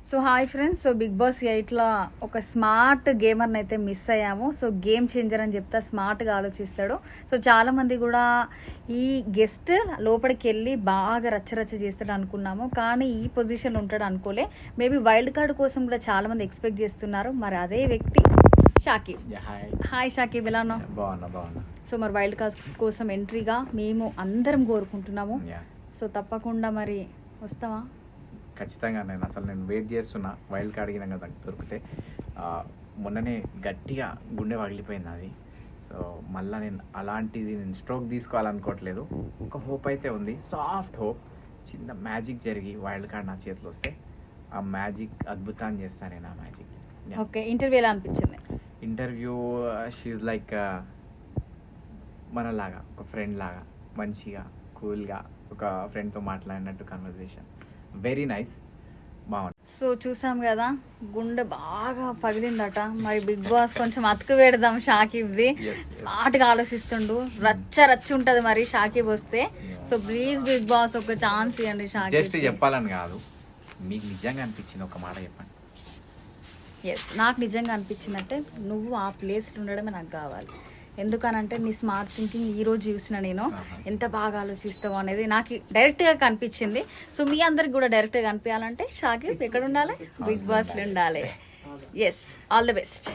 So hi friends, so Bigg Boss 8లో ఒక smart గేమర్ని అయితే మిస్ అయ్యాము. సో గేమ్ చేంజర్ అని చెప్తా స్మార్ట్గా ఆలోచిస్తాడు. సో చాలామంది కూడా ఈ గెస్ట్ లోపలికి వెళ్ళి బాగా రచ్చరచ్చ చేస్తాడు అనుకున్నాము, కానీ ఈ పొజిషన్లో ఉంటాడు అనుకోలే. మేబీ వైల్డ్ కార్డ్ కోసం కూడా చాలామంది ఎక్స్పెక్ట్ చేస్తున్నారు. మరి అదే వ్యక్తి షాకిబ్. హాయ్ షాకిబ్, ఎలా ఉన్నావు? బాగున్నా. సో మరి వైల్డ్ కార్డ్ కోసం ఎంట్రీగా మేము అందరం కోరుకుంటున్నాము. సో తప్పకుండా మరి వస్తావా? ఖచ్చితంగా. నేను వెయిట్ చేస్తున్నా వైల్డ్ కార్డ్ అడిగినా కదా దొరికితే. మొన్ననే గట్టిగా గుండె పగిలిపోయింది అది. సో మళ్ళీ నేను స్ట్రోక్ తీసుకోవాలనుకోవట్లేదు. ఒక హోప్ అయితే ఉంది, సాఫ్ట్ హోప్. చిన్న మ్యాజిక్ జరిగి వైల్డ్ కార్డ్ నా చేతిలో వస్తే ఆ మ్యాజిక్ అద్భుతాన్ని చేస్తాను నేను. ఆ మ్యాజిక్. ఓకే, ఇంటర్వ్యూ ఎలా అనిపించింది? ఇంటర్వ్యూ షీఈ్ లైక్ మనలాగా ఒక ఫ్రెండ్ లాగా మంచిగా కూల్గా ఒక ఫ్రెండ్తో మాట్లాడినట్టు కన్వర్జేషన్. వెరీ నైస్, బాగుంది. సో చూసాం కదా, గుండె బాగా పగిలిందట. మరి బిగ్ బాస్ కొంచెం అతుకు పెడదాం షాకిబ్ది. స్మార్ట్గా ఆలోచిస్తుండు, రచ్చ ఉంటది మరి షాకిబ్ వస్తే. సో ప్లీజ్ బిగ్ బాస్ ఒక ఛాన్స్ ఇవ్వండి షాకిబ్. జస్ట్ చెప్పాలని కాదు, మీకు నిజంగా అనిపించింది ఒక మాట చెప్పండి. ఎస్, నాకు నిజంగా అనిపించిందంటే నువ్వు ఆ ప్లేస్లో ఉండడమే నాకు కావాలి. ఎందుకనంటే నీ స్మార్ట్ థింకింగ్ ఈరోజు చూసిన నేను ఎంత బాగా ఆలోచిస్తావు అనేది నాకు డైరెక్ట్గా కనిపించింది. సో మీ అందరికి కూడా డైరెక్ట్గా కనిపించాలంటే షాకిబ్ ఎక్కడ ఉండాలి? బిగ్ బాస్లో ఉండాలి. Yes, all the best.